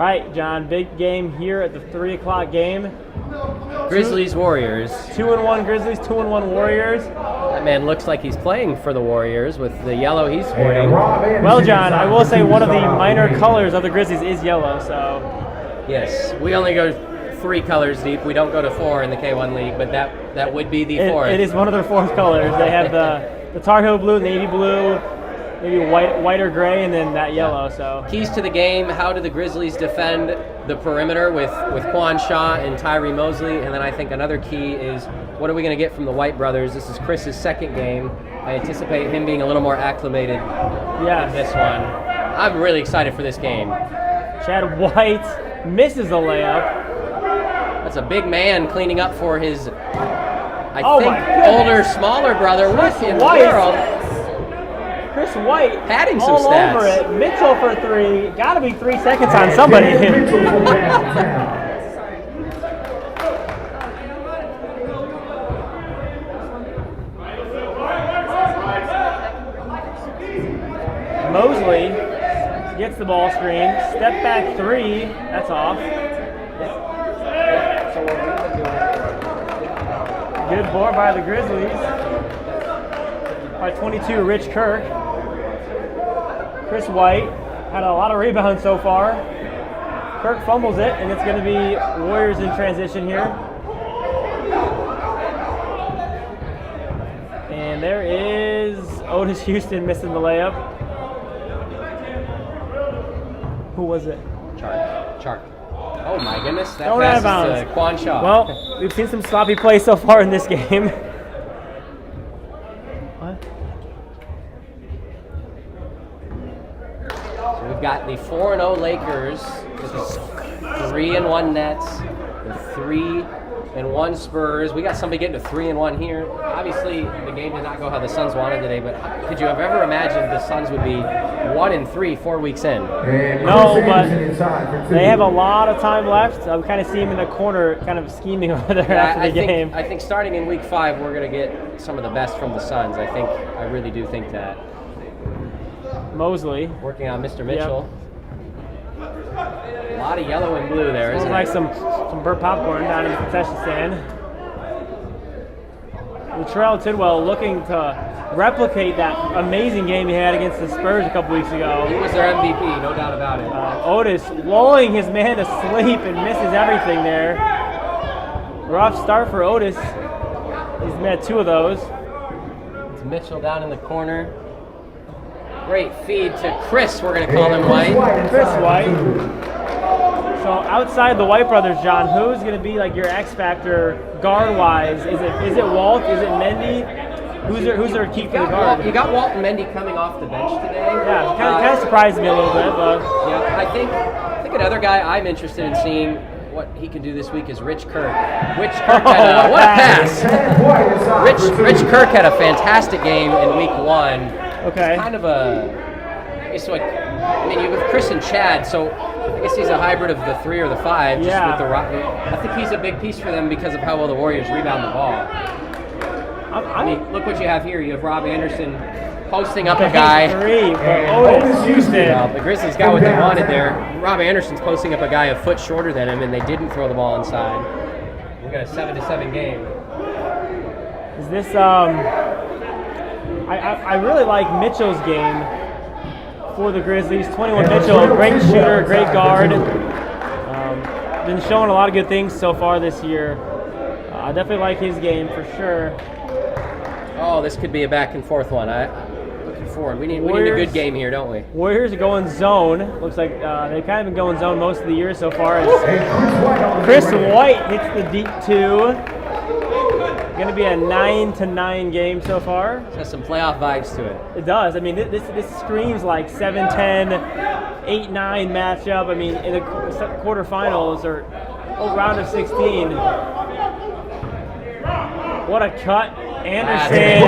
right, John, big game here at the 3 o'clock game. Grizzlies, Warriors. 2-1 Grizzlies, 2-1 Warriors. That man looks like he's playing for the Warriors with the yellow he's sporting. Well, John, I will say one of the minor colors of the Grizzlies is yellow, so. Yes, we only go 3 colors deep. We don't go to 4 in the K1 League, but that would be the 4th. It is one of their 4th colors. They have the Tar Heel blue, navy blue, maybe white or gray, and then that yellow. So keys to the game: how do the Grizzlies defend the perimeter with Quan Shaw and Tyree Mosley? And then I think another key is what are we going to get from the White brothers? This is Chris's 2nd game. I anticipate him being a little more acclimated in this one. I'm really excited for this game. Chad White misses the layup. That's a big man cleaning up for his, I think, older, smaller brother. What in the world? Chris White padding some all stats. Over it. Mitchell for 3. Got to be 3 seconds on somebody. Mosley gets the ball screen. Step back 3. That's off. Good board by the Grizzlies. By 22, Rich Kirk. Chris White had a lot of rebounds so far. Kirk fumbles it, and it's going to be Warriors in transition here. And there is Otis Houston missing the layup. Who was it? Chark. Oh my goodness, that Thrown out of bounds. To Quan Shaw. Well, we've seen some sloppy plays so far in this game. What? So we've got the 4-0 Lakers with the 3-1 Nets, the 3-1 Spurs. We got somebody getting to 3-1 here. Obviously, the game did not go how the Suns wanted today, but could you have ever imagined the Suns would be 1-3 4 weeks in? No, but they have a lot of time left. I kind of see him in the corner kind of scheming over there after the game. I think starting in week 5, we're going to get some of the best from the Suns. I really do think that. Mosley. Working on Mr. Mitchell. Yep. A lot of yellow and blue there, isn't it? Like some burnt popcorn down in the concession stand. Latrell Tidwell looking to replicate that amazing game he had against the Spurs a couple weeks ago. He was their MVP, no doubt about it. Otis lulling his man to sleep and misses everything there. Rough start for Otis. He's made 2 of those. It's Mitchell down in the corner. Great feed to Chris, we're going to call him White. Chris White. So outside the White brothers, John, who's going to be like your X factor guard-wise? Is it Walt? Is it Mendy? Who's their key for the guard? You got Walt and Mendy coming off the bench today. Yeah, kind of surprised me a little bit, but yeah, I think another guy I'm interested in seeing what he can do this week is Rich Kirk. What a pass! Rich Kirk had a fantastic game in week 1. Okay. Kind of you with Chris and Chad, so I guess he's a hybrid of the 3 or the 5. Just with the I think he's a big piece for them because of how well the Warriors rebound the ball. I mean, look what you have here. You have Rob Anderson posting up a guy. Otis Houston. Well, the Grizzlies got what they wanted there. Rob Anderson's posting up a guy a foot shorter than him, and they didn't throw the ball inside. We got a 7-7 game. Is this I really like Mitchell's game for the Grizzlies. 21 Mitchell, great shooter, great guard. Been showing a lot of good things so far this year. I definitely like his game for sure. Oh, this could be a back and forth one. Looking forward. We need a good game here, don't we? Warriors are going zone. Looks like they've kind of been going zone most of the year so far. Chris White hits the deep 2. Going to be a 9-9 game so far. It has some playoff vibes to it. It does. I mean, this screams like 7-10, 8-9 matchup. I mean, in the quarterfinals or round of 16. What a cut. Anderson.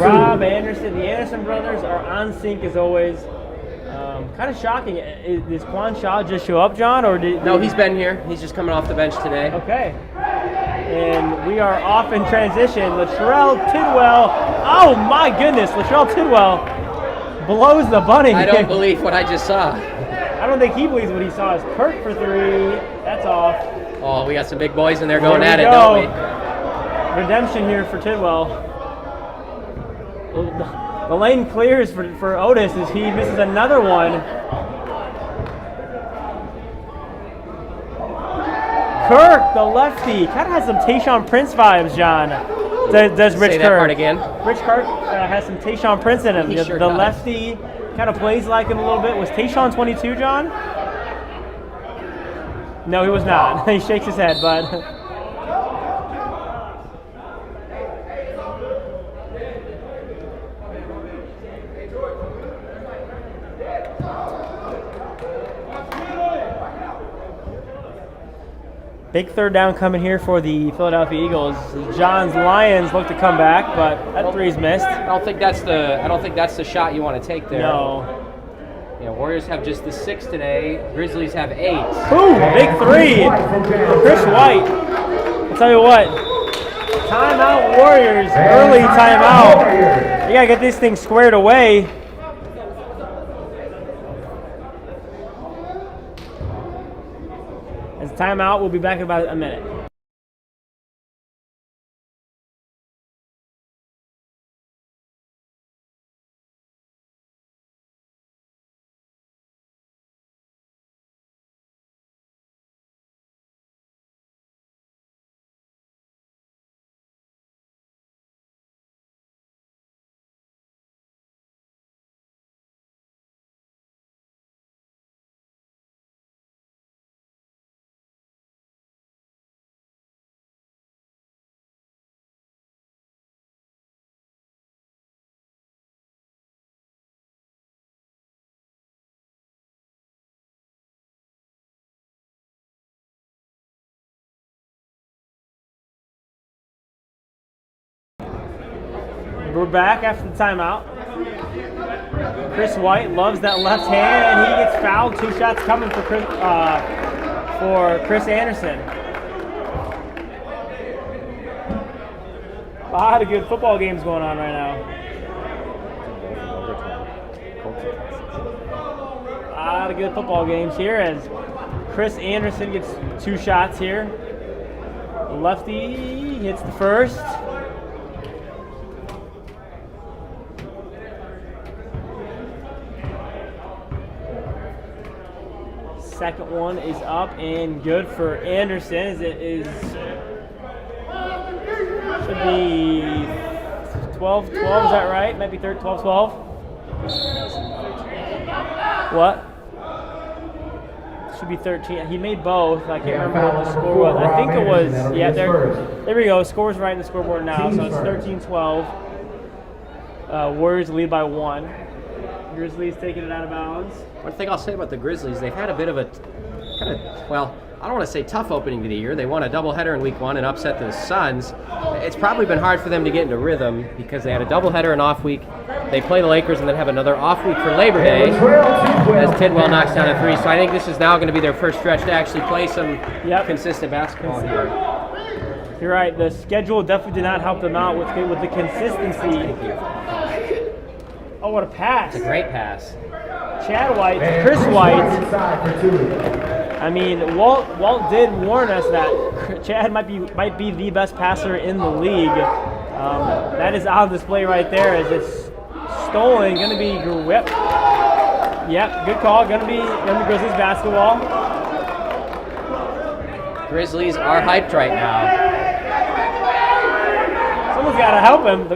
Rob Anderson. The Anderson brothers are on sync as always. Kind of shocking. Did Quan Shaw just show up, John? No, he's been here. He's just coming off the bench today. Okay. And we are off in transition. Latrell Tidwell. Oh my goodness, Latrell Tidwell blows the bunny. I don't believe what I just saw. I don't think he believes what he saw as Kirk for 3. That's off. Oh, we got some big boys in there going There at we it, go. don't we? Redemption here for Tidwell. The lane clears for Otis as he misses another one. Kirk, the lefty, kind of has some Tayshaun Prince vibes, John. Does Rich Say Kirk. that part again. Rich Kirk has some Tayshaun Prince in him. He sure the does. lefty kind of plays like him a little bit. Was Tayshaun 22, John? No, he was not. He shakes his head, but... Big third down coming here for the Philadelphia Eagles. John's Lions look to come back, but that 3's missed. I don't think that's the shot you want to take there. No. Yeah, Warriors have just the 6 today. Grizzlies have 8. Ooh, big 3 for Chris White. I'll tell you what, timeout Warriors, early timeout. You gotta get this thing squared away. As timeout, we'll be back in about a minute. We're back after the timeout. Chris White loves that left hand, and he gets fouled. 2 shots coming for Chris Anderson. A lot of good football games going on right now. A lot of good football games here as Chris Anderson gets 2 shots here. Lefty hits the first. Second one is up and good for Anderson as it is, should be 12, is that right? Might be 12, 12. What? Should be 13. He made both. I can't remember what the score was. I think it was, yeah, there we go. Score's right in the scoreboard now, so it's 13-12. Warriors lead by 1. Grizzlies taking it out of bounds. One thing I'll say about the Grizzlies, they've had a bit of a kind of, well, I don't want to say tough opening to the year. They won a doubleheader in week 1 and upset the Suns. It's probably been hard for them to get into rhythm because they had a doubleheader an off week. They play the Lakers and then have another off week for Labor Day as Tidwell knocks down a 3. So I think this is now going to be their first stretch to actually play some consistent basketball here. You're right. The schedule definitely did not help them out with the consistency. Oh, what a pass. It's a great pass. Chad White, Chris White. I mean, Walt did warn us that Chad might be the best passer in the league. That is on display right there as it's stolen. Going to be Yep, good call. Going to be Grizzlies basketball. Grizzlies are hyped right now. Someone's got to help him.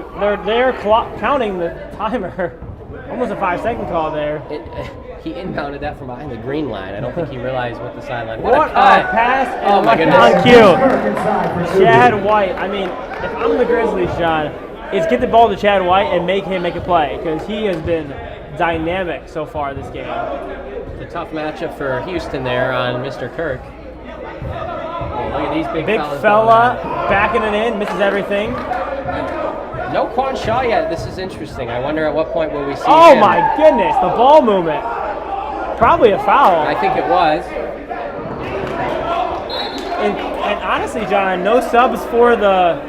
They're counting the timer. Almost a 5-second call there. He inbounded that from behind the green line. I don't think he realized what the sideline. What a pass! Oh my goodness! On cue. Chad White. I mean, if I'm the Grizzlies, John, is get the ball to Chad White and make him make a play because he has been dynamic so far this game. It's a tough matchup for Houston there on Mr. Kirk. Oh, look at these big fella backing it in, misses everything. No Quan Shaw yet. This is interesting. I wonder at what point will we see Oh him. my goodness, the ball movement. Probably a foul. I think it was. And honestly, John, no subs for the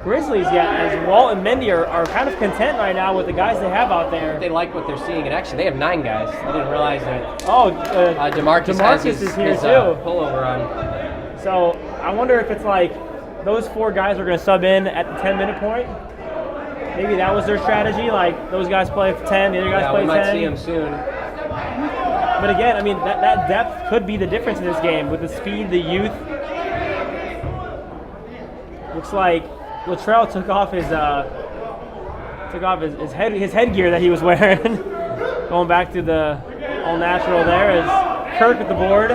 Grizzlies yet, as Walt and Mendy are kind of content right now with the guys they have out there. They like what they're seeing, and actually they have 9 guys. I didn't realize that. Oh, DeMarcus has his is here too. Pullover on. So I wonder if it's like those 4 guys are going to sub in at the 10-minute point. Maybe that was their strategy. Like those guys play for 10, the other guys play 10. We might see them soon. But again, I mean that depth could be the difference in this game with the speed, the youth. Looks like Latrell took off his headgear that he was wearing. Going back to the all-natural there is Kirk at the board.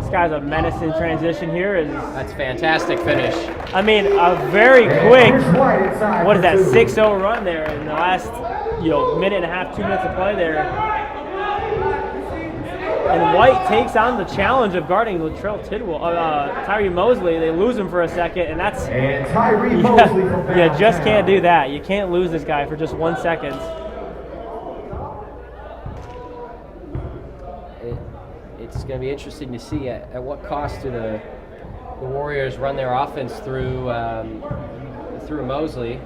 This guy's a menace in transition here. That's a fantastic finish. I mean, a very quick, what is that, 6-0 run there in the last minute and a half, 2 minutes of play there. And White takes on the challenge of guarding Latrell Tidwell, Tyree Mosley. They lose him for a second, and that's Tyree Mosley from you just can't do that. You can't lose this guy for just 1 second. It's going to be interesting to see at what cost do the Warriors run their offense through Mosley.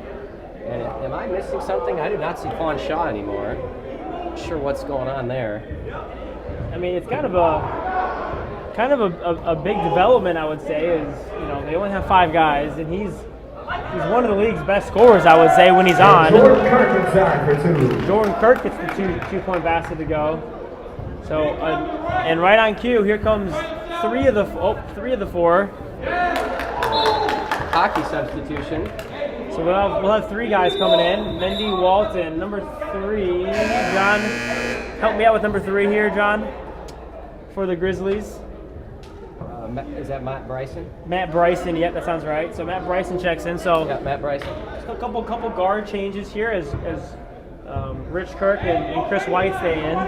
And am I missing something? I do not see Quan Shaw anymore. Not sure what's going on there. I mean, it's kind of a big development, I would say. Is they only have 5 guys, and he's one of the league's best scorers, I would say, when he's on. Jordan Kirk inside for 2. Jordan Kirk gets the two-point basket to go. So, and right on cue, here comes 3 of the 4. Hockey substitution. So we'll have 3 guys coming in. Mendy, Walton, number 3. John, help me out with number 3 here, John, for the Grizzlies. Is that Matt Bryson? Matt Bryson, yep, that sounds right. So Matt Bryson checks in. So yeah, Matt Bryson. Just a couple guard changes here as Rich Kirk and Chris White stay in.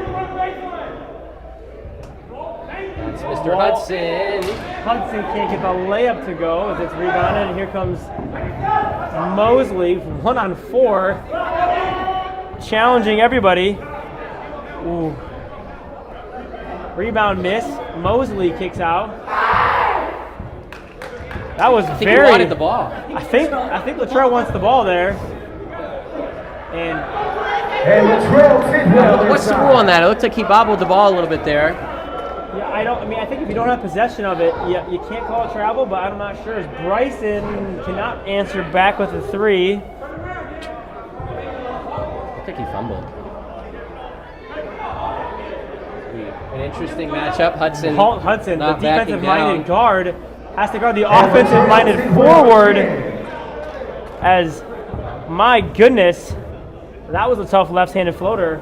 That's Mr. Hudson. Hudson can't get the layup to go as it's rebounded, and here comes Mosley, 1-on-4, challenging everybody. Ooh. Rebound miss. Mosley kicks out. That was I think he wanted the ball. I think Latrell wants the ball there. And Latrell Tidwell. What's the rule on that? It looked like he bobbled the ball a little bit there. Yeah, I think if you don't have possession of it, you can't call it travel, but I'm not sure. As Bryson cannot answer back with a 3. I think he fumbled. An interesting matchup. Hudson, the defensive-minded guard, has to guard the offensive-minded forward. As, my goodness, that was a tough left-handed floater.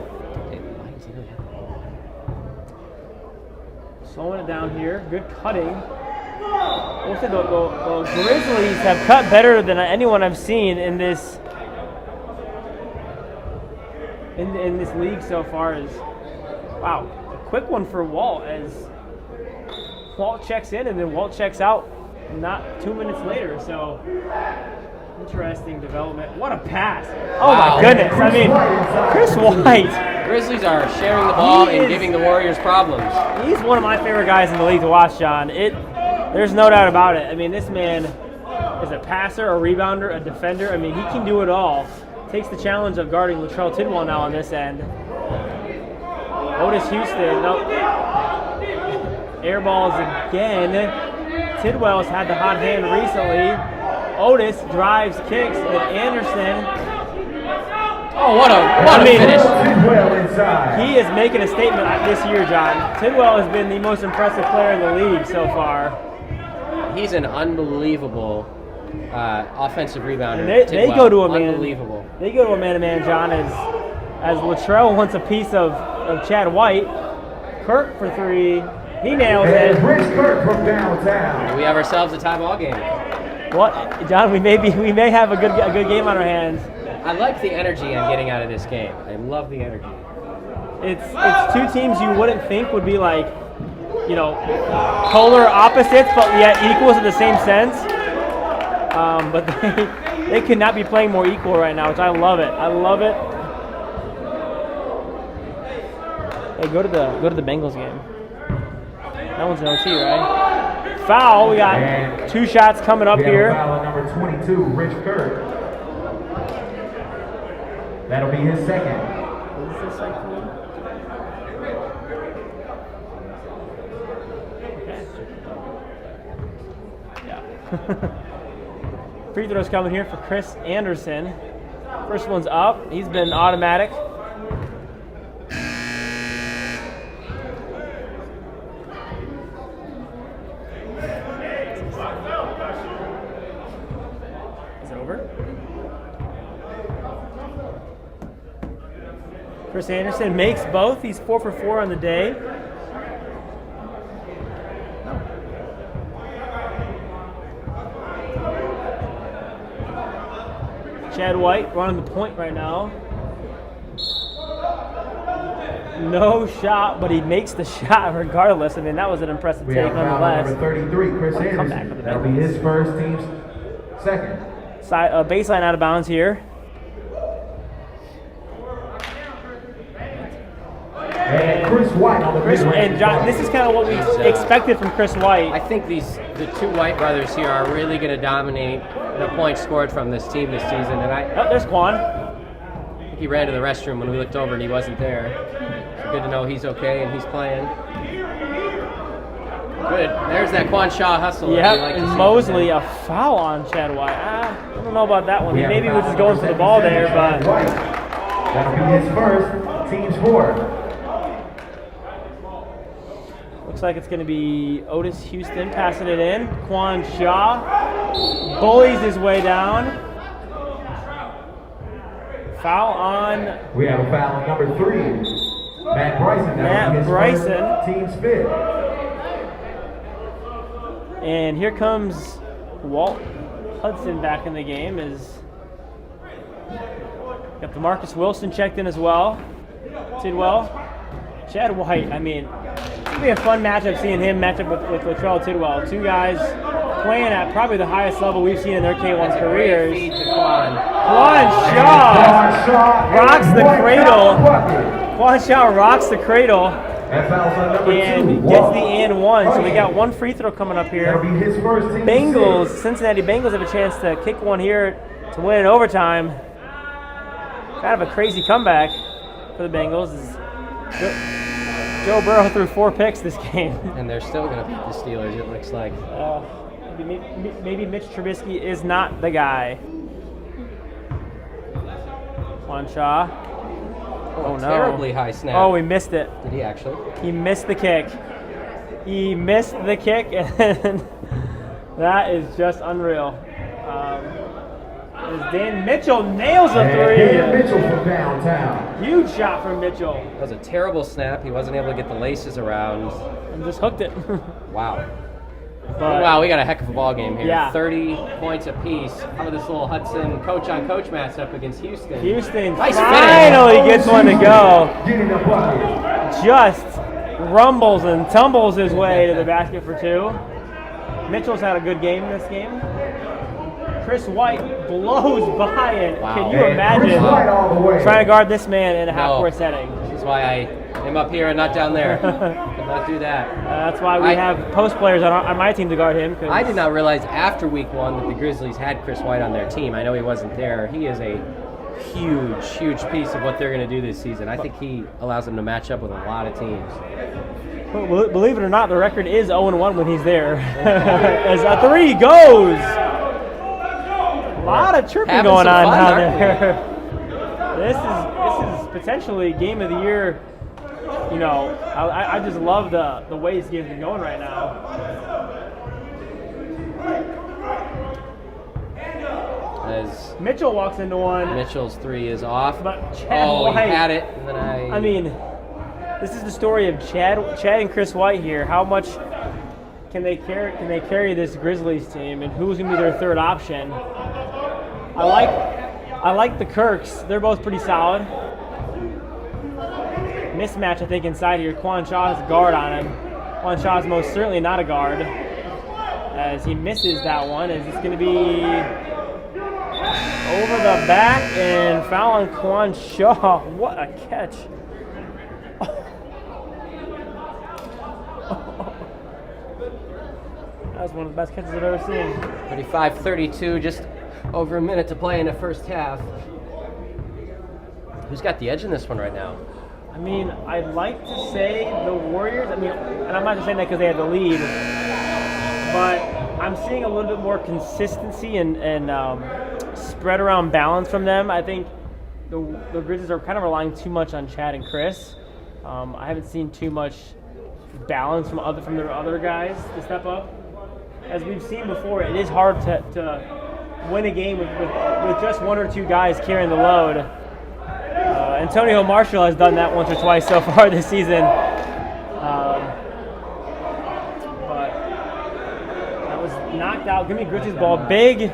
Slowing it down here. Good cutting. We'll say the Grizzlies have cut better than anyone I've seen in this in this league so far. Wow, a quick one for Walt as Walt checks in and then Walt checks out not 2 minutes later. So interesting development. What a pass. Oh wow. My goodness. I mean, Chris White. Grizzlies are sharing the ball and giving the Warriors problems. He's one of my favorite guys in the league to watch, John. There's no doubt about it. I mean, this man is a passer, a rebounder, a defender. I mean, he can do it all. Takes the challenge of guarding Latrell Tidwell now on this end. Otis Houston, nope. Air balls again. Tidwell's had the hot hand recently. Otis drives, kicks, and Anderson. Oh, what a finish. He is making a statement this year, John. Tidwell has been the most impressive player in the league so far. He's an unbelievable offensive rebounder. And they go to a man. Unbelievable. They go to a man-to-man, John, as Latrell wants a piece of Chad White. Kirk for 3. He nails it. Rich Kirk from downtown. We have ourselves a tie ball game. What, John? We may have a good game on our hands. I like the energy I'm getting out of this game. I love the energy. It's 2 teams you wouldn't think would be like, polar opposites, but yet equals in the same sense. But they could not be playing more equal right now, which I love it. I love it. Hey, go to the Bengals game. That one's an OT, right? foul. We got 2 shots coming up We have a here. foul on number 22, Rich Kirk. That'll be his second. Is this the second one? Yeah. Free throws coming here for Chris Anderson. First one's up. He's been automatic. Is it over? Chris Anderson makes both. He's 4 for 4 on the day. Chad White running the point right now. No shot, but he makes the shot regardless. I mean, that was an impressive We take have foul on nonetheless. number 33, Chris What a comeback Anderson. for the That'll be Bengals. his first, team's second. Baseline out of bounds here. And Chris White on the mid-range And John, bucket. this is kind of what we expected from Chris White. I think the 2 White brothers here are really going to dominate the points scored from this team this season. And Oh, there's Quan. I think he ran to the restroom when we looked over and he wasn't there. So good to know he's okay and he's playing. Good. There's that Quan Shaw hustle. that we Yep, like to and see Mosley, from a foul on Chad White. I don't know about that one. We have Maybe a he was foul just going on for the number ball 77, there, Chad but White. That'll be his first, team's fourth. looks like it's going to be Otis Houston passing it in. Quan Shaw bullies his way down. Foul on We have a foul on number 3, Matt Bryson. That'll be his Bryson. first, team's fifth. And here comes Walt Hudson back in the game. Got the Marcus Wilson checked in as well. Tidwell. Chad White, I mean, it's going to be a fun matchup seeing him match up with Latrell Tidwell. 2 guys playing at probably the highest level we've seen in their K1 careers. Feed to Quan. Quan Shaw Quan Shaw rocks the White cradle. foul bucket. Quan Shaw rocks the cradle That foul's on number 2, and gets Walt the and one. So we got Hudson. 1 free throw coming up That'll here. be his first, team's Bengals, sixth. Cincinnati Bengals have a chance to kick one here to win in overtime. Kind of a crazy comeback for the Bengals. Joe Burrow threw 4 picks this game. And they're still going to beat the Steelers, it looks like. Maybe Mitch Trubisky is not the guy. Quan Shaw. Oh no. Terribly high snap. Oh, he missed it. Did he actually? He missed the kick. He missed the kick, and that is just unreal. As Dan Mitchell nails a And Dan 3. Mitchell from downtown. Huge shot from Mitchell. That was a terrible snap. He wasn't able to get the laces around. And just hooked it. Wow. But Wow, we got a heck of a ball game here. Yeah. 30 points apiece. How about this little Hudson coach-on-coach matchup against Houston? Houston Nice finally gets one to go. Getting a bucket. Just rumbles and tumbles his way to the basket for 2. Mitchell's had a good game in this game. Chris White blows by it. Wow. Can you And Chris imagine White all the way. trying to guard this man in a half-court No. setting? This is why I am up here and not down there. Could not do that. That's why we have post players on my team to guard him. 'Cause I did not realize after week 1 that the Grizzlies had Chris White on their team. I know he wasn't there. He is a huge, huge piece of what they're going to do this season. I think he allows them to match up with a lot of teams. Well, believe it or not, the record is 0-1 when he's there. As a 3 goes. A lot of chirping Having going some on fun, down aren't we? there. This is potentially game of the year. You know, I just love the way this game's been going right now. As Mitchell walks into one. Mitchell's 3 is off. But Chad Oh, White, he had it, and then I mean, this is the story of Chad and Chris White here. How much can they carry this Grizzlies team, and who's gonna be their third option? I like the Kirks. They're both pretty solid. Mismatch, I think, inside here. Quan Shaw has a guard on him. Quan Shaw is most certainly not a guard, as he misses that one. Is this going to be over the back and foul on Quan Shaw? What a catch! That was one of the best catches I've ever seen. 35-32, just over a minute to play in the first half. Who's got the edge in this one right now? I mean, I'd like to say the Warriors. I mean, and I'm not just saying that because they had the lead, but I'm seeing a little bit more consistency and spread around balance from them. I think the Grizzlies are kind of relying too much on Chad and Chris. I haven't seen too much balance from their other guys to step up. As we've seen before, it is hard to win a game with just one or two guys carrying the load. Antonio Marshall has done that once or twice so far this season. But that was knocked out. Give me Grizzlies ball. Big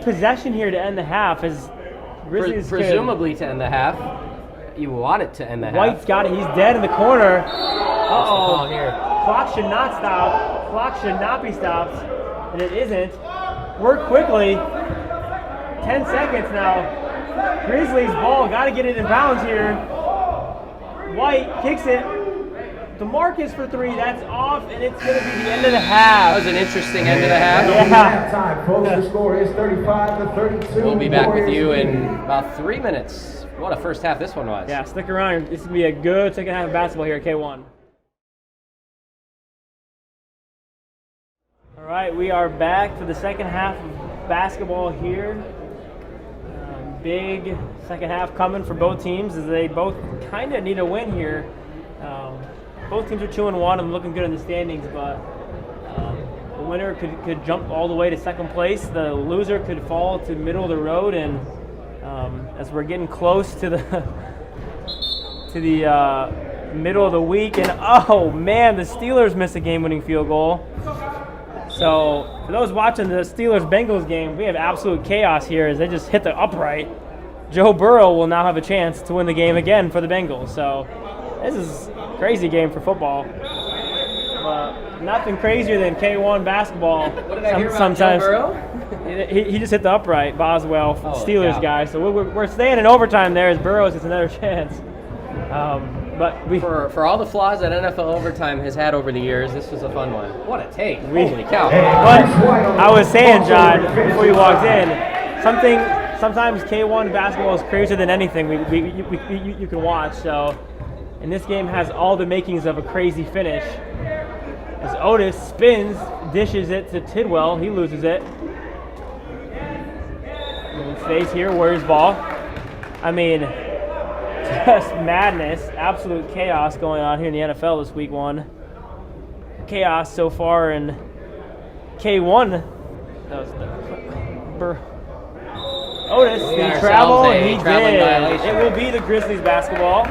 possession here to end the half. As Grizzlies presumably to end the half. You want it to end the half. White's got it. He's dead in the corner. Uh-oh. Here. Clock should not stop. Clock should not be stopped. And it isn't. Work quickly. 10 seconds now. Grizzlies ball, got to get it in bounds here. White kicks it. DeMarcus for three, that's off, and it's going to be the end of the half. That was an interesting end of the half. Yeah. Halftime, folks. The score is 35-32. We'll be back with you in about 3 minutes. What a first half this one was. Yeah, stick around. This will be a good second half of basketball here at K1. All right, we are back for the second half of basketball here. Big second half coming for both teams as they both kind of need a win here. Both teams are 2-1 and looking good in the standings, but the winner could jump all the way to second place. The loser could fall to middle of the road, and as we're getting close to the middle of the week, and oh man, the Steelers missed a game-winning field goal. So for those watching the Steelers-Bengals game, we have absolute chaos here as they just hit the upright. Joe Burrow will now have a chance to win the game again for the Bengals. So this is a crazy game for football. Nothing crazier than K1 basketball. What did I hear about sometimes. Joe Burrow? He just hit the upright, Boswell, Steelers yeah. guy. So we're staying in overtime there as Burrows gets another chance. But for all the flaws that NFL overtime has had over the years, this was a fun one. What a take! Holy cow! But I was saying, John, before you walked in, sometimes K1 basketball is crazier than anything you can watch. So, and this game has all the makings of a crazy finish. As Otis spins, dishes it to Tidwell, he loses it. And stays here, Warriors ball. I mean, just madness, absolute chaos going on here in the NFL this week one. Chaos so far in K1. That was Otis, the travel, he did. Violation. It will be the Grizzlies basketball.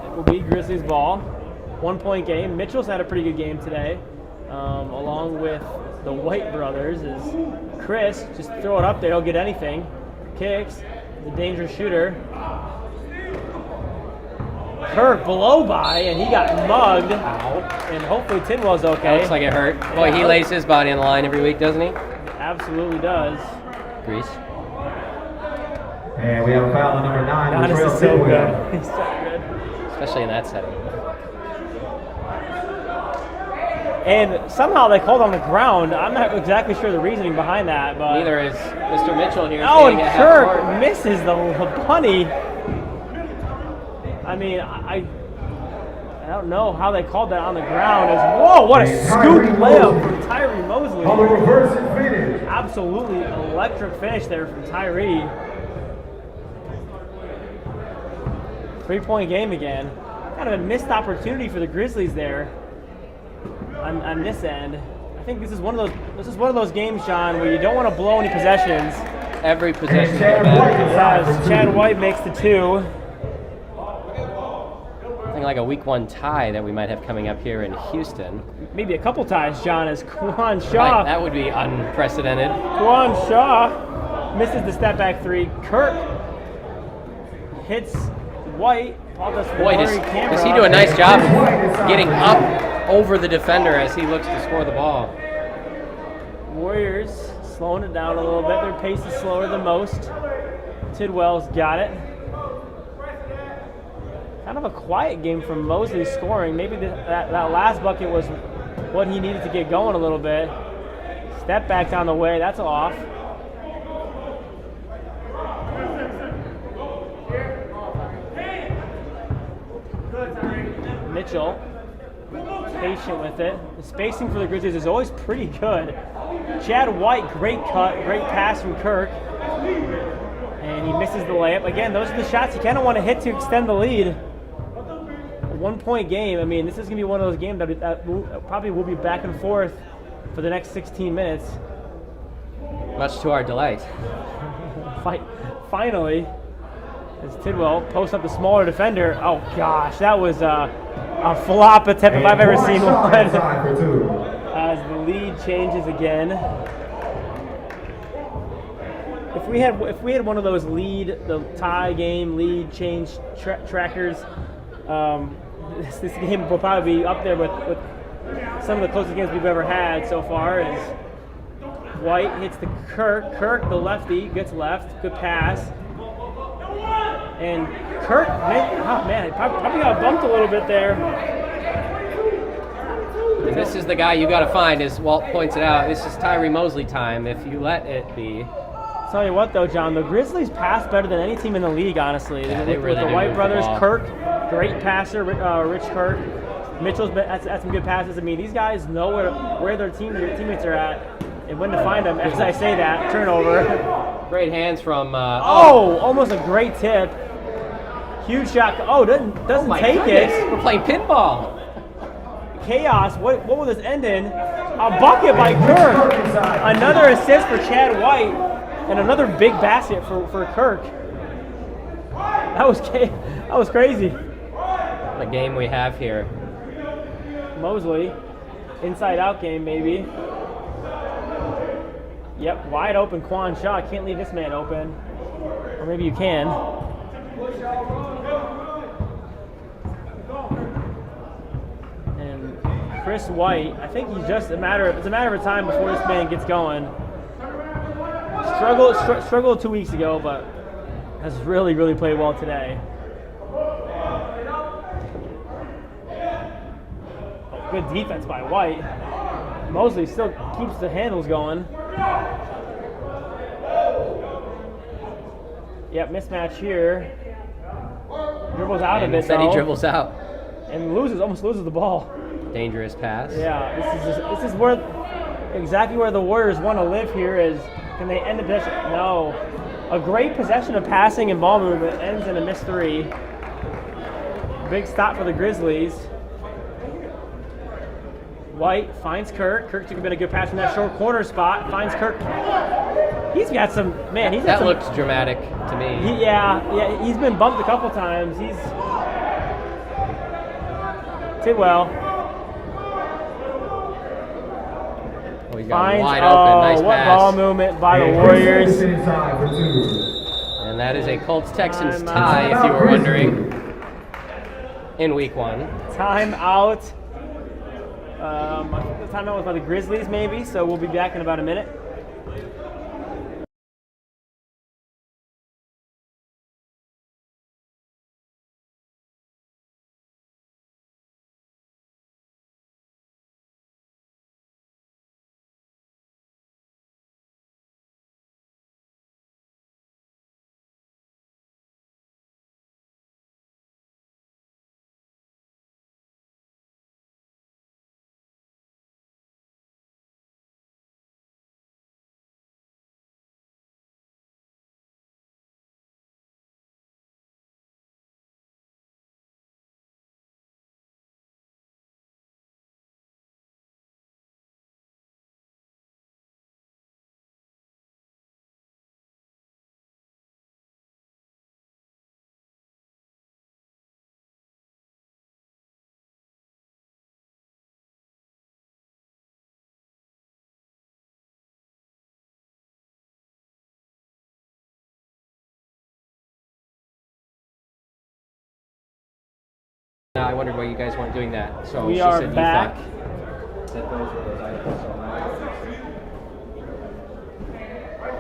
It will be Grizzlies ball. 1 point game. Mitchell's had a pretty good game today, along with the White brothers. Is Chris, just throw it up there, he'll get anything. Kicks, the dangerous shooter. Kirk below by, and he got mugged. And hopefully Tidwell's okay. Looks like it hurt. Boy, he lays his body on the line every week, doesn't he? Absolutely does. Grease. And we have a foul on number 9. Giannis is so good. He's so good. Especially in that setting. And somehow they called on the ground. I'm not exactly sure the reasoning behind that, but Neither is Mr. Mitchell here. oh, and standing at half court. Kirk misses the bunny. I mean, I don't know how they called that on the ground. Whoa, what a scoop layup from Tyree Mosley. On the reverse and finish. Absolutely electric finish there from Tyree. 3-point game again. Kind of a missed opportunity for the Grizzlies there on this end. I think this is one of those games, John, where you don't want to blow any possessions. Every possession. As Chad White makes the 2. Something like a week 1 tie that we might have coming up here in Houston. Maybe a couple ties, John, as Quan Shaw. Right, that would be unprecedented. Quan Shaw misses the step back 3. Kirk hits White. Boy, does he do a nice job of getting up over the defender as he looks to score the ball. Warriors slowing it down a little bit. Their pace is slower than most. Tidwell's got it. Kind of a quiet game from Mosley scoring. Maybe that last bucket was what he needed to get going a little bit. Step back on the way, that's off. Mitchell, patient with it. The spacing for the Grizzlies is always pretty good. Chad White, great cut, great pass from Kirk. And he misses the layup. Again, those are the shots you kind of want to hit to extend the lead. A 1-point game. I mean, this is going to be one of those games that probably will be back and forth for the next 16 minutes. Much to our delight. Finally, as Tidwell posts up the smaller defender. Oh gosh, that was a flop attempt if I've ever seen one. As the lead changes again. If we had one of those the tie game lead change trackers, this game will probably be up there with some of the closest games we've ever had so far. As White hits the Kirk, the lefty, gets left, good pass. And Kirk, probably got bumped a little bit there. And this is the guy you got to find, as Walt points it out. This is Tyree Mosley time, if you let it be. Tell you what, though, John, the Grizzlies pass better than any team in the league, honestly. Yeah, they really with the do White move brothers, the ball. Kirk, great passer, Rich Kirk. Mitchell's had some good passes. I mean, these guys know where their teammates are at and when to find them. As I say that, turnover. Great hands from. Almost a great tip. Huge shot. Doesn't take goodness. it. We're playing pinball. Chaos. What will this end in? A bucket by Kirk. Another assist for Chad White, and another big basket for Kirk. That was crazy. What a game we have here. Mosley, inside out game maybe. Yep, wide open Quan Shaw. Can't leave this man open. Or maybe you can. And Chris White, I think it's a matter of time before this man gets going. Struggled 2 weeks ago, but has really, really played well today. Good defense by White. Mosley still keeps the handles going. Yep, mismatch here. Dribbles out of it, Instead though. he dribbles out. And almost loses the ball. Dangerous pass. Yeah, this is where exactly where the Warriors want to live here is, can they end the possession? No. A great possession of passing and ball movement ends in a missed three. Big stop for the Grizzlies. White finds Kirk. Kirk took a bit of good pass from that short corner spot. Finds Kirk. He's got some, man. That looked dramatic to me. He's been bumped a couple times. Tidwell. Oh, he got wide open. Nice what pass. ball movement by the Warriors. And that is a Colts-Texans tie, if you were wondering, in week 1. Time out. The timeout was by the Grizzlies, maybe, so we'll be back in about a minute. I wondered why you guys weren't doing that. So We she are said you back. That those were those items.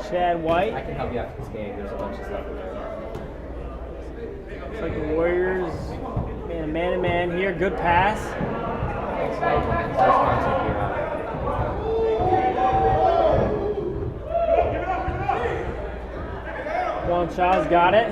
Chad White. I can help you after this game. There's a bunch of stuff in there. It's like the Warriors And man-to-man here, good pass. Juan Shaw's got it.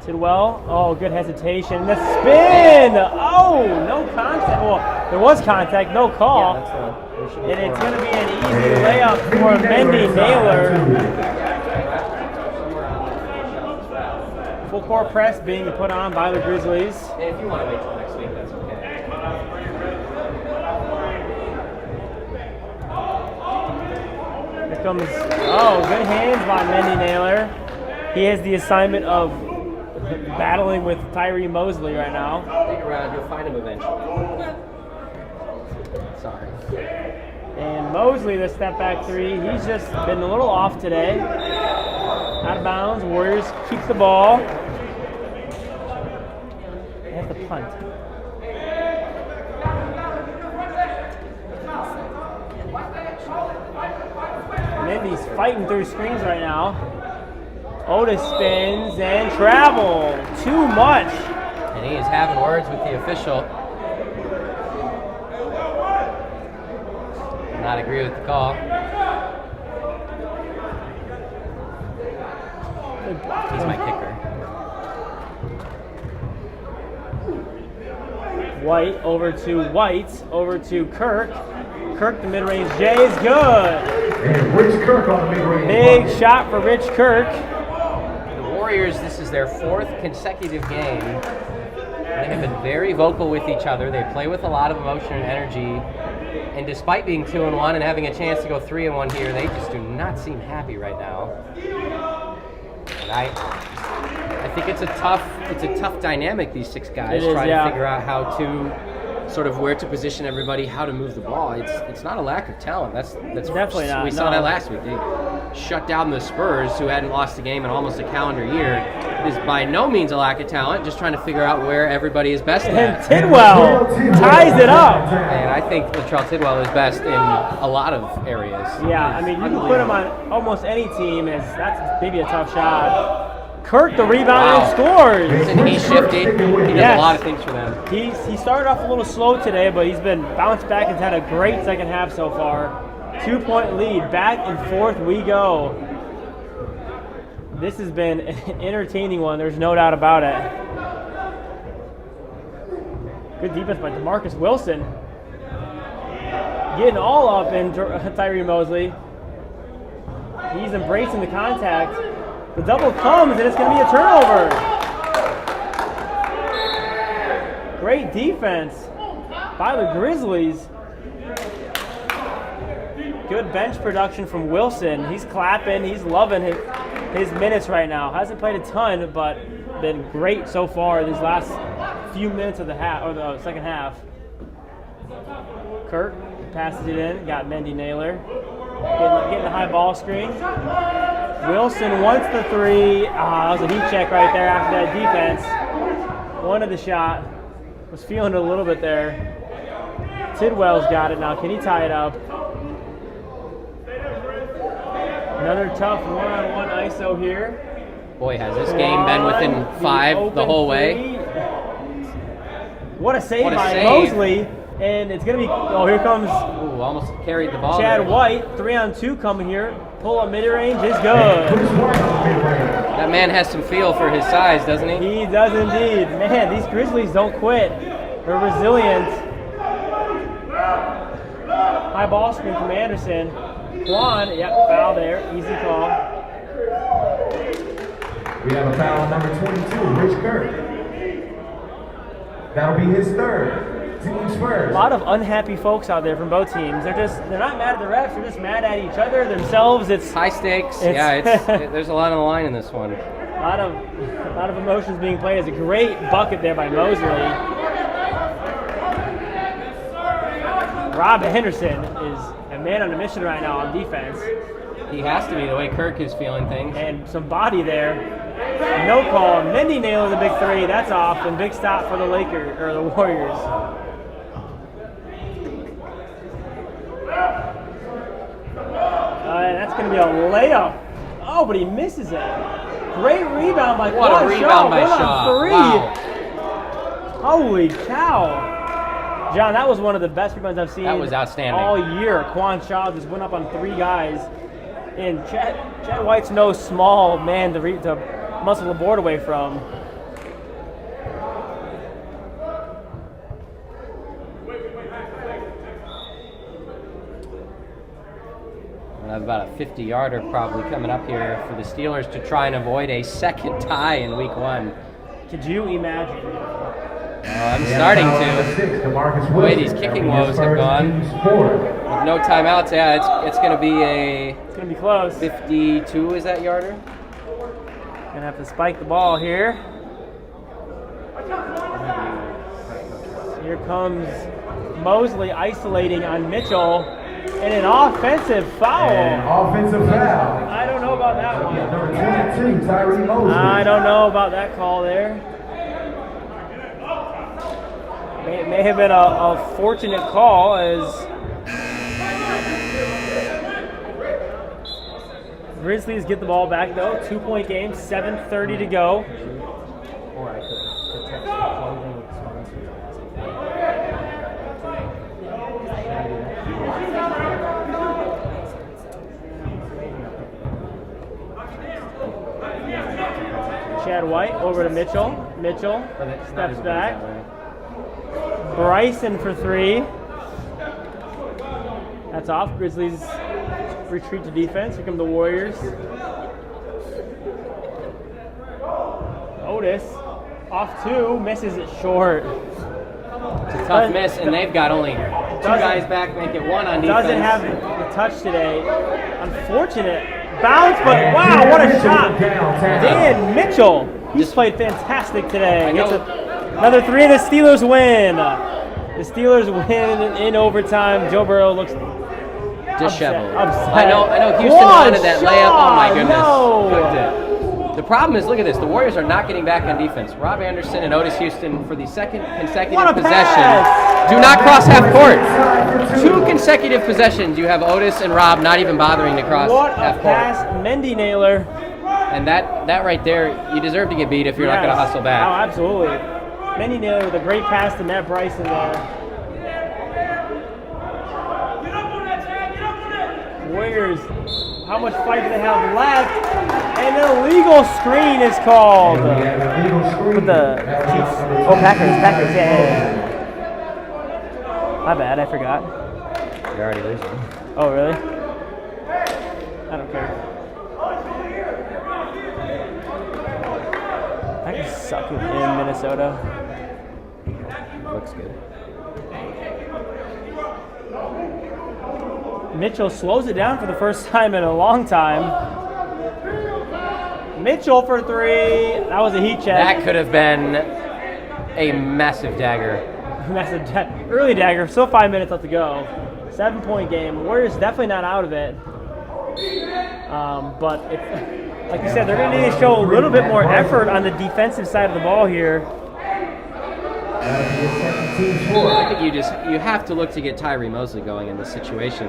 Tidwell, oh, good hesitation. The spin! Oh, no contact. Well, there was contact, no call. And it's going to be an easy layup for Mendy Naylor. Full court press being put on by the Grizzlies. If you want to wait till next week, that's okay. Here comes, oh, good hands by Mendy Naylor. He has the assignment of battling with Tyree Mosley right now. Stick around, you'll find him eventually. Sorry. And Mosley, the step back three, he's just been a little off today. Out of bounds, Warriors keep the ball. They have to punt. Mendy's fighting through screens right now. Otis spins and travel. Too much. And he is having words with the official. Not agree with the call. He's my kicker. White over to Kirk. Kirk, the mid-range J is good. And Rich Kirk on the mid-range. Big shot for Rich Kirk. The Warriors, this is their 4th consecutive game. They have been very vocal with each other. They play with a lot of emotion and energy. And despite being 2-1 and having a chance to go 3-1 here, they just do not seem happy right now. And I think it's a tough dynamic, these 6 guys trying to figure out how to sort of where to position everybody, how to move the ball. It's not a lack of talent. That's definitely not. We saw that last week. They shut down the Spurs, who hadn't lost a game in almost a calendar year. It is by no means a lack of talent, just trying to figure out where everybody is best And at. Tidwell ties it up. And I think Latrell Tidwell is best in a lot of areas. Yeah, I mean, you can put him on almost any team. That's maybe a tough shot. Kirk, the rebound, and scores. And he's shifty. He does a lot of things for them. He started off a little slow today, but he's been bounced back and had a great second half so far. 2-point lead. Back and forth we go. This has been an entertaining one. There's no doubt about it. Good defense by DeMarcus Wilson. Getting all up in Tyree Mosley. He's embracing the contact. The double comes, and it's going to be a turnover. Great defense by the Grizzlies. Good bench production from Wilson. He's clapping. He's loving his minutes right now. Hasn't played a ton, but been great so far these last few minutes of the second half. Kirk passes it in. Got Mendy Naylor. Getting the high ball screen. Wilson wants the three. That was a heat check right there after that defense. Wanted the shot. Was feeling it a little bit there. Tidwell's got it now. Can he tie it up? Another tough one-on-one ISO here. Boy, has this game been within 5 the whole way. What a save by Mosley. And it's going to be, here comes almost carried the ball. Chad White, 3-on-2 coming here. Pull up mid-range is good. That man has some feel for his size, doesn't he? He does indeed. Man, these Grizzlies don't quit. They're resilient. High ball screen from Anderson. Juan, foul there. Easy call. We have a foul on number 22, Rich Kirk. That'll be his 3rd. A lot of unhappy folks out there from both teams. They're not mad at the refs. They're just mad at each other, themselves. It's high stakes. There's a lot on the line in this one. A lot of emotions being played. It's a great bucket there by Mosley. Rob Henderson is a man on a mission right now on defense. He has to be, the way Kirk is feeling things. And some body there. No call. Mendy nails the big three. That's off. And big stop for the the Warriors. And that's going to be a layup. Oh, but he misses it. Great rebound by What Quan a rebound by 1 on Shaw. 3. Wow. Holy cow. John, that was one of the best rebounds I've seen That was outstanding. all year. Quan Shaw just went up on 3 guys. And Chad White's no small man to muscle the board away from. We'll have about a 50-yarder probably coming up here for the Steelers to try and avoid a second tie in week 1. Could you imagine? I'm starting to. The way these kicking woes have gone. With no timeouts, yeah, it's going to be It's going to be close. 52, is that yarder? Going to have to spike the ball here. Here comes Mosley isolating on Mitchell. And an offensive foul. Offensive foul. I don't know about that one. Number 22, Tyree Mosley. I don't know about that call there. May have been a fortunate call as Grizzlies get the ball back though. 2-point game, 7:30 to go. Chad White over to Mitchell. Mitchell steps back. Bryson for 3. That's off. Grizzlies retreat to defense. Here come the Warriors. Otis off 2, misses it short. It's a tough miss, and they've got only 2 guys back, make it 1 on defense. Doesn't have the touch today. Unfortunate bounce, but wow, what a shot. Dan Mitchell, he's played fantastic today. Gets another 3 and the Steelers win. The Steelers win in overtime. Joe Burrow looks disheveled. Upset. I know Houston wanted that layup. Oh my goodness. Cooked it. The problem is, look at this. The Warriors are not getting back on defense. Rob Anderson and Otis Houston for the second consecutive possession. Do not cross half court. 2 consecutive possessions. You have Otis and Rob not even bothering to cross half court. What a pass, Mendy Naylor. And that right there, you deserve to get beat if you're not going to hustle back. Oh, absolutely. Mendy Naylor with a great pass to Matt Bryson there. Warriors, how much fight do they have left? And an illegal screen is called. With the Chiefs. Oh, Packers, yeah. My bad, I forgot. You're already losing. Oh, really? I don't care. Packers suck in Minnesota. Looks good. Mitchell slows it down for the first time in a long time. Mitchell for 3. That was a heat check. That could have been a massive dagger. Early dagger. Still 5 minutes left to go. 7-point game. Warriors definitely not out of it. But like you said, they're going to need to show a little bit more effort on the defensive side of the ball here. I think you have to look to get Tyree Mosley going in this situation.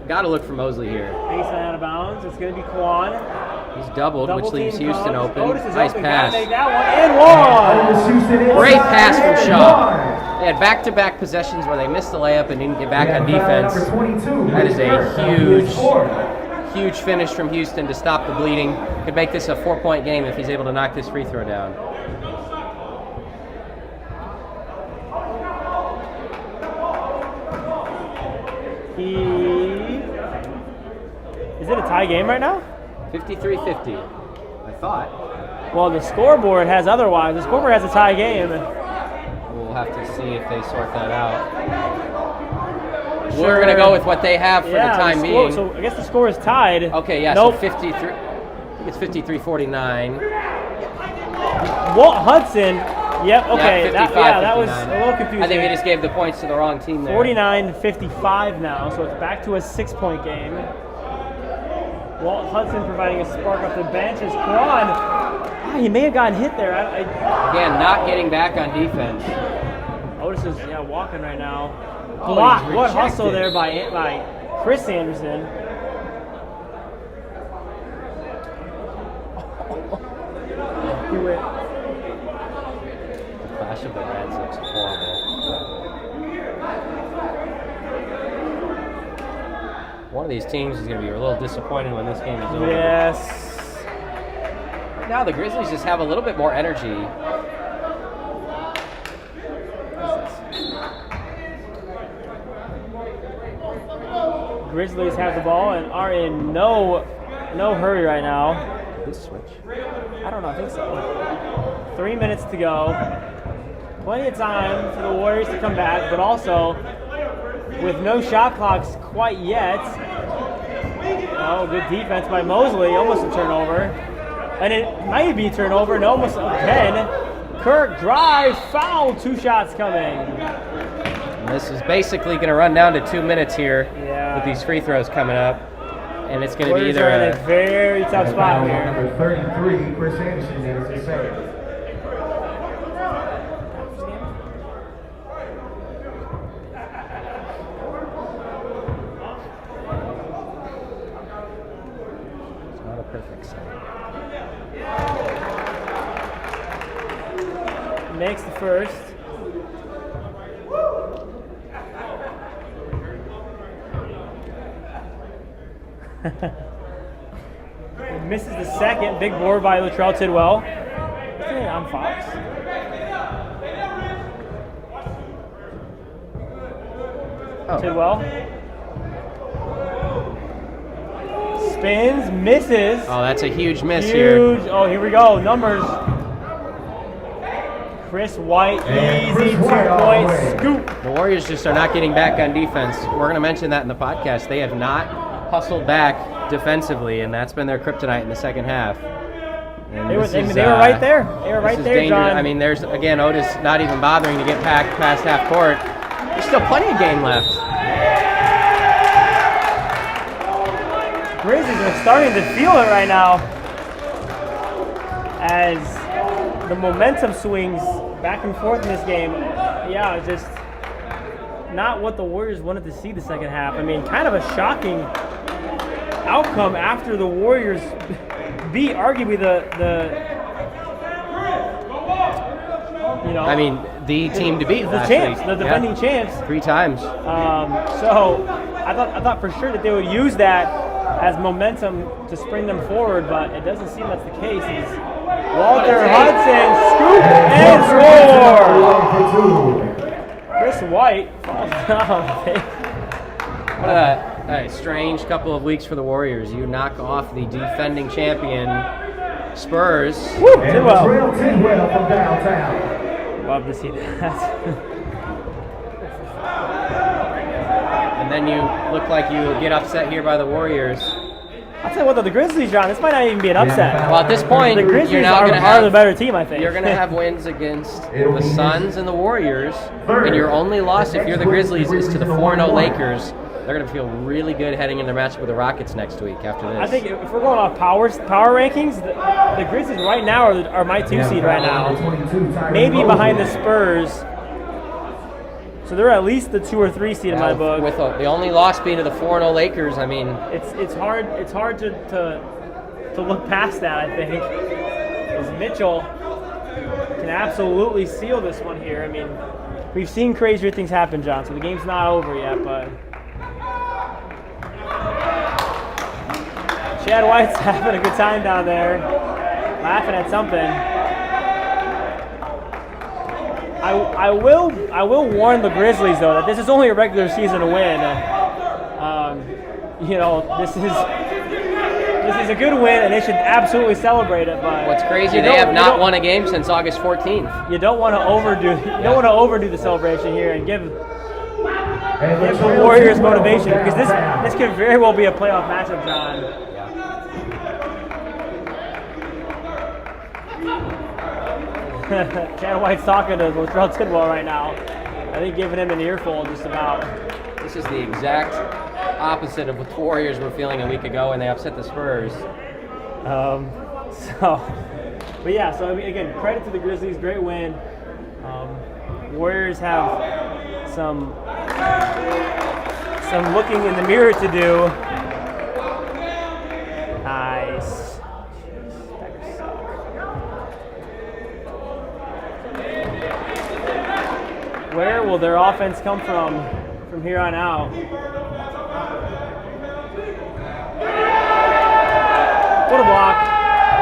Gotta look for Mosley here. Baseline out of bounds. It's going to be Quan. He's doubled, which leaves Houston open. Otis is Nice open. pass. Make that one and one. Great pass from Shaw. They had back-to-back possessions where they missed the layup and didn't get back on defense. That is a huge finish from Houston to stop the bleeding. Could make this a 4-point game if he's able to knock this free throw down. Is it a tie game right now? 53-50, I thought. Well, the scoreboard has otherwise. The scoreboard has a tie game. We'll have to see if they sort that out. Sure. We're going to go with what they have for the time being. So I guess the score is tied. Okay, yeah, nope. So 53. I think it's 53-49. Walt Hudson. Yep, okay. Yeah, that was a little confusing. I think they just gave the points to the wrong team there. 49-55 now, so it's back to a 6-point game. Walt Hudson providing a spark off the bench as Quan. He may have gotten hit there. Again, not getting back on defense. Otis is walking right now. Block. What hustle there by Chris Anderson. He went. The Clash of the Reds looks horrible. One of these teams is going to be a little disappointed when this game is over. Yes. Right now, the Grizzlies just have a little bit more energy. Grizzlies have the ball and are in no hurry right now. Did this switch? I don't know, I think so. 3 minutes to go. Plenty of time for the Warriors to come back, but also with no shot clocks quite yet. Oh, good defense by Mosley, almost a turnover. And it might be a turnover, and almost again. Kirk drives, foul, 2 shots coming. And this is basically going to run down to 2 minutes here with these free throws coming up. And it's going to be either are in a very tough spot here. Number 33, Chris Anderson needs a save. It's not a perfect save. Makes the first. Misses the second. Big board by Latrell Tidwell. On Fox. Tidwell. Spins, misses. Oh, that's a huge miss here. Oh, here we go. Numbers. Chris White, easy 2-point scoop. The Warriors just are not getting back on defense. We're going to mention that in the podcast. They have not hustled back defensively, and that's been their kryptonite in the second half. And they were right there. They were right there, John. I mean, there's, again, Otis not even bothering to get past half court. There's still plenty of game left. Grizzlies are starting to feel it right now as the momentum swings back and forth in this game. Yeah, it's just not what the Warriors wanted to see the second half. I mean, kind of a shocking outcome after the Warriors beat arguably the the team to beat the last champs, week. the defending champs. 3 times. So I thought for sure that they would use that as momentum to spring them forward, but it doesn't seem that's the case. It's Walter Hudson, scoop and score! Chris White falls down. What a strange couple of weeks for the Warriors. You knock off the defending champion Spurs. Woo, Tidwell. Tidwell from downtown. Love to see that. And then you look like you get upset here by the Warriors. I'll tell you what, though, the Grizzlies, John, this might not even be an upset. Well, at this point, the Grizzlies you're now are, going to have the better team, I think. You're going to have wins against the Suns and the Warriors, and your only loss if you're the Grizzlies is to the 4-0 Lakers. They're going to feel really good heading into the matchup with the Rockets next week after this. I think if we're going off power rankings, the Grizzlies right now are my 2 seed right now. Maybe behind the Spurs. So they're at least the 2 or 3 seed in my book. With the only loss being to the 4-0 Lakers, I mean, it's hard to look past that. I think as Mitchell can absolutely seal this one here. I mean, we've seen crazier things happen, John. So the game's not over yet, but Chad White's having a good time down there, laughing at something. I will warn the Grizzlies though that this is only a regular season win. This is a good win and they should absolutely celebrate it. But what's crazy, they have not won a game since August 14th. You don't want to overdo the celebration here and give the Warriors motivation, because this could very well be a playoff matchup, John. Chad White's talking to Latrell Tidwell right now. I think giving him an earful just about. This is the exact opposite of what the Warriors were feeling a week ago when they upset the Spurs. So again, credit to the Grizzlies, great win. Warriors have some I'm looking in the mirror to do. Nice. Packers suck. Where will their offense come from here on out? What a block.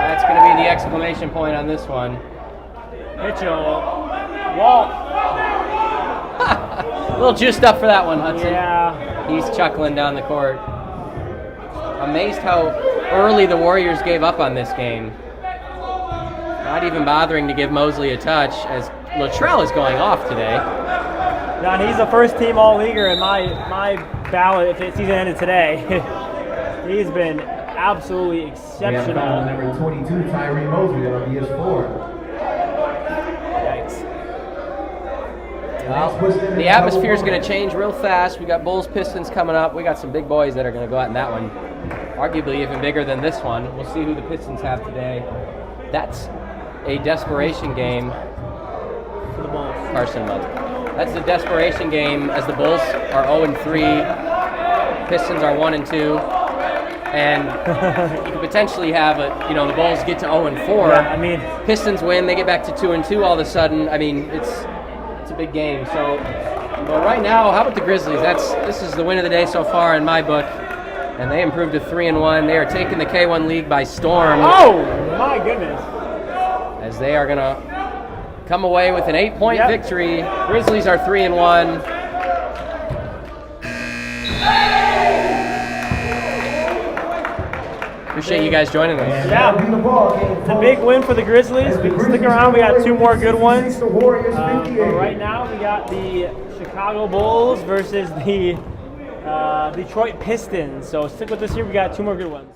That's going to be the exclamation point on this one. Mitchell. Walt. A little juiced up for that one, Hudson. Yeah. He's chuckling down the court. Amazed how early the Warriors gave up on this game. Not even bothering to give Mosley a touch, as Latrell is going off today. Yeah, and he's a first-team All-Leaguer in my ballot if the season ended today. He's been absolutely We have exceptional. foul number 22, Tyree Mosley, that'll be his fourth. Yikes. Well, the atmosphere is going to change real fast. We got Bulls Pistons coming up. We got some big boys that are going to go out in that one. Arguably even bigger than this one. We'll see who the Pistons have today. That's a desperation game For the Bulls. Carson Mudd. That's a desperation game as the Bulls are 0-3, Pistons are 1-2, and you could potentially have the Bulls get to 0-4. Yeah, I mean, Pistons win, they get back to 2-2 all of a sudden. I mean, it's a big game. So, but right now, how about the Grizzlies? This is the win of the day so far in my book, and they improved to 3-1. They are taking the K1 League by storm. oh my goodness. As they are gonna come away with an 8-point victory. Grizzlies are 3-1. Appreciate you guys joining us. Yeah, it's a big win for the Grizzlies. Stick around, we got two more good ones. But right now, we got the Chicago Bulls versus the Detroit Pistons. So stick with us here, we got two more good ones.